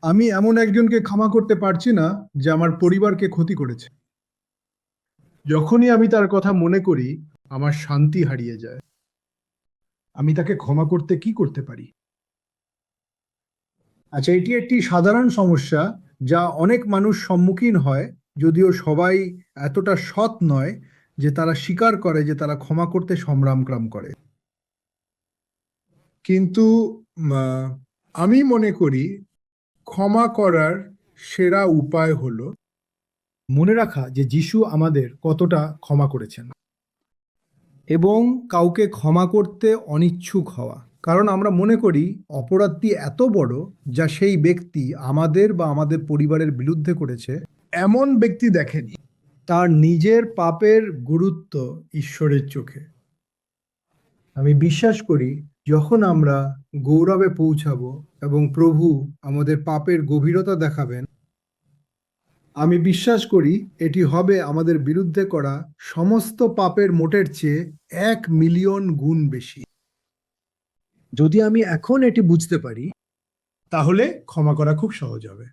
আমি এমন একজনকে ক্ষমা করতে পারছি না যে আমার পরিবারকে ক্ষতি করেছে। যখনই আমি তার কথা মনে করি, আমার শান্তি হারিয়ে যায়। আমি তাকে ক্ষমা করতে কি করতে পারি? আচ্ছা, এটি একটি সাধারণ সমস্যা যা অনেক মানুষ সম্মুখীন হয়, যদিও সবাই এতটা সৎ নয় যে তারা স্বীকার করে যে তারা ক্ষমা করতে সংগ্রাম করে। কিন্তু আহ, আমি মনে করি ক্ষমা করার সেরা উপায় হলো মনে রাখা যে যিশু আমাদের কতটা ক্ষমা করেছেন এবং কাউকে ক্ষমা করতে অনিচ্ছুক হওয়া। কারণ আমরা মনে করি অপরাধটি এত বড় যা সেই ব্যক্তি আমাদের বা আমাদের পরিবারের বিরুদ্ধে করেছে এমন ব্যক্তি দেখেনি। তার নিজের পাপের গুরুত্ব ঈশ্বরের চোখে। আমি বিশ্বাস করি যখন আমরা গৌরবে পৌঁছাবো এবং প্রভু আমাদের পাপের গভীরতা দেখাবেন, আমি বিশ্বাস করি এটি হবে আমাদের বিরুদ্ধে করা সমস্ত পাপের মোটের চেয়ে 1 মিলিয়ন গুণ বেশি। যদি আমি এখন এটি বুঝতে পারি, তাহলে ক্ষমা করা খুব সহজ হবে।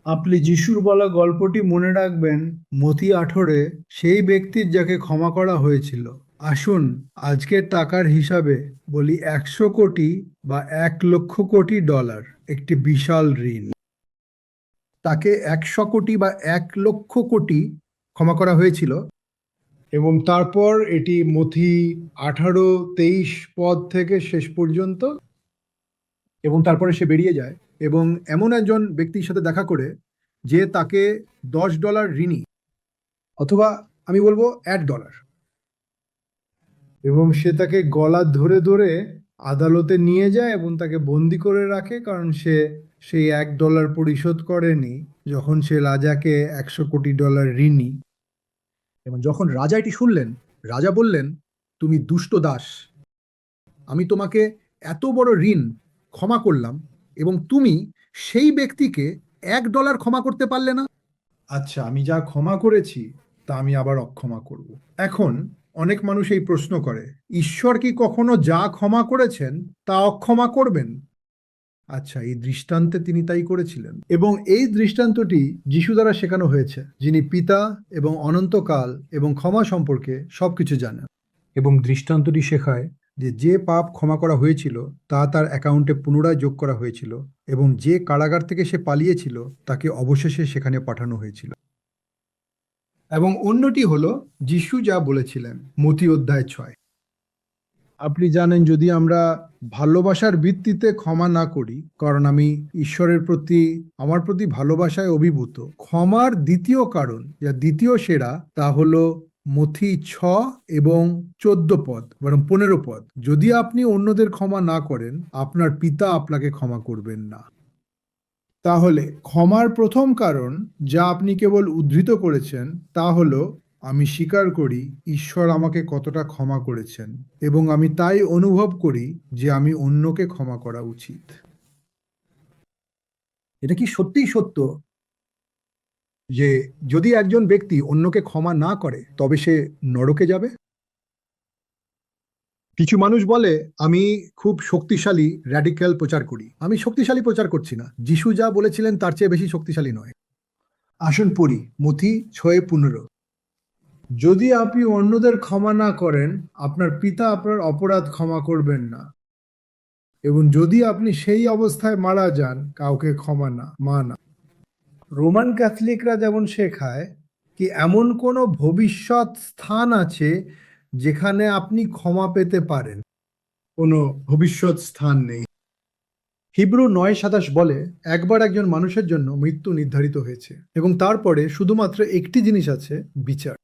আপনি যিশুর বলা গল্পটি মনে রাখবেন। মথি 18 সেই ব্যক্তির যাকে ক্ষমা করা হয়েছিল। আসুন আজকের টাকার হিসাবে বলি 100 কোটি বা 1 লক্ষ কোটি ডলার একটি বিশাল ঋণ। তাকে 100 কোটি বা 1 লক্ষ কোটি ক্ষমা করা হয়েছিল এবং তারপর এটি মথি 18-23 পদ থেকে শেষ পর্যন্ত। এবং তারপরে সে বেরিয়ে যায় এবং এমন একজন ব্যক্তির সাথে দেখা করে যে তাকে $10 ঋণী, অথবা আমি বলবো $1। এবং সে তাকে গলা ধরে ধরে আদালতে নিয়ে যায় এবং তাকে বন্দি করে রাখে, কারণ সে সেই $1 পরিশোধ করেনি যখন সে রাজাকে $100 কোটি ঋণী। এবং যখন রাজা এটি শুনলেন, রাজা বললেন, তুমি দুষ্ট দাস, আমি তোমাকে এত বড় ঋণ ক্ষমা করলাম এবং তুমি সেই ব্যক্তিকে $1 ক্ষমা করতে পারলে না। আচ্ছা, আমি যা ক্ষমা করেছি তা আমি আবার অক্ষমা করব। এখন অনেক মানুষ এই প্রশ্ন করে, ঈশ্বর কি কখনো যা ক্ষমা করেছেন তা অক্ষমা করবেন? আচ্ছা, এই দৃষ্টান্তে তিনি তাই করেছিলেন এবং এই দৃষ্টান্তটি যিশু দ্বারা শেখানো হয়েছে, যিনি পিতা এবং অনন্তকাল এবং ক্ষমা সম্পর্কে সবকিছু জানেন। এবং দৃষ্টান্তটি শেখায় যে যে পাপ ক্ষমা করা হয়েছিল তা তার অ্যাকাউন্টে পুনরায় যোগ করা হয়েছিল এবং যে কারাগার থেকে সে পালিয়েছিল তাকে অবশেষে সেখানে পাঠানো হয়েছিল। এবং অন্যটি হলো যিশু যা বলেছিলেন মতি অধ্যায় 6। আপনি জানেন, যদি আমরা ভালোবাসার ভিত্তিতে ক্ষমা না করি, কারণ আমি ঈশ্বরের প্রতি আমার প্রতি ভালোবাসায় অভিভূত, ক্ষমার দ্বিতীয় কারণ যা দ্বিতীয় সেরা তা হলো মথি 6 এবং 14 পদ, বরং 15 পদ। যদি আপনি অন্যদের ক্ষমা না করেন, আপনার পিতা আপনাকে ক্ষমা করবেন না। তাহলে ক্ষমার প্রথম কারণ যা আপনি কেবল উদ্ধৃত করেছেন তা হলো, আমি স্বীকার করি ঈশ্বর আমাকে কতটা ক্ষমা করেছেন এবং আমি তাই অনুভব করি যে আমি অন্যকে ক্ষমা করা উচিত। এটা কি সত্যিই সত্য যে যদি একজন ব্যক্তি অন্যকে ক্ষমা না করে তবে সে নরকে যাবে? কিছু মানুষ বলে, আমি খুব শক্তিশালী র্যাডিক্যাল প্রচার করি। আমি শক্তিশালী প্রচার করছি না, যিশু যা বলেছিলেন তার চেয়ে বেশি শক্তিশালী নয়। আসুন পড়ি মথি 6:15। যদি আপনি অন্যদের ক্ষমা না করেন, আপনার পিতা আপনার অপরাধ ক্ষমা করবেন না। এবং যদি আপনি সেই অবস্থায় মারা যান, কাউকে ক্ষমা না মা না। রোমান ক্যাথলিকরা যেমন শেখায় কি এমন কোনো ভবিষ্যৎ স্থান আছে যেখানে আপনি ক্ষমা পেতে পারেন? কোনো ভবিষ্যৎ স্থান নেই। হিব্রু 9:27 বলে, একবার একজন মানুষের জন্য মৃত্যু নির্ধারিত হয়েছে এবং তারপরে শুধুমাত্র একটি জিনিস আছে, বিচার।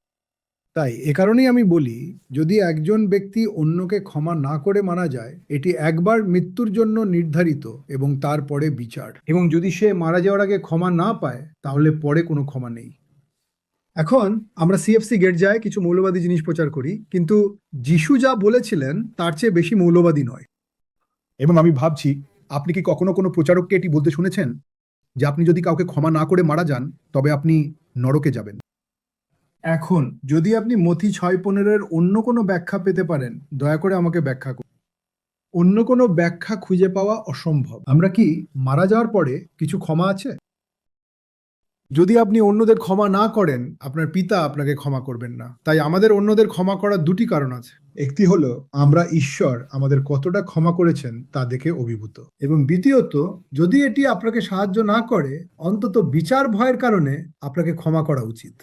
তাই এ কারণেই আমি বলি, যদি একজন ব্যক্তি অন্যকে ক্ষমা না করে মারা যায়, এটি একবার মৃত্যুর জন্য নির্ধারিত এবং তারপরে বিচার। এবং যদি সে মারা যাওয়ার আগে ক্ষমা না পায়, তাহলে পরে কোনো ক্ষমা নেই। এখন আমরা সিএফসি গির্জায় কিছু মৌলবাদী জিনিস প্রচার করি, কিন্তু যিশু যা বলেছিলেন তার চেয়ে বেশি মৌলবাদী নয়। এবং আমি ভাবছি, আপনি কি কখনো কোনো প্রচারককে এটি বলতে শুনেছেন যে আপনি যদি কাউকে ক্ষমা না করে মারা যান তবে আপনি নরকে যাবেন? এখন যদি আপনি মথি 6:15 অন্য কোনো ব্যাখ্যা পেতে পারেন, দয়া করে আমাকে ব্যাখ্যা করুন। অন্য কোনো ব্যাখ্যা খুঁজে পাওয়া অসম্ভব। আমরা কি মারা যাওয়ার পরে কিছু ক্ষমা আছে? যদি আপনি অন্যদের ক্ষমা না করেন, আপনার পিতা আপনাকে ক্ষমা করবেন না। তাই আমাদের অন্যদের ক্ষমা করার দুটি কারণ আছে। একটি হলো আমরা ঈশ্বর আমাদের কতটা ক্ষমা করেছেন তা দেখে অভিভূত, এবং দ্বিতীয়ত, যদি এটি আপনাকে সাহায্য না করে, অন্তত বিচার ভয়ের কারণে আপনাকে ক্ষমা করা উচিত।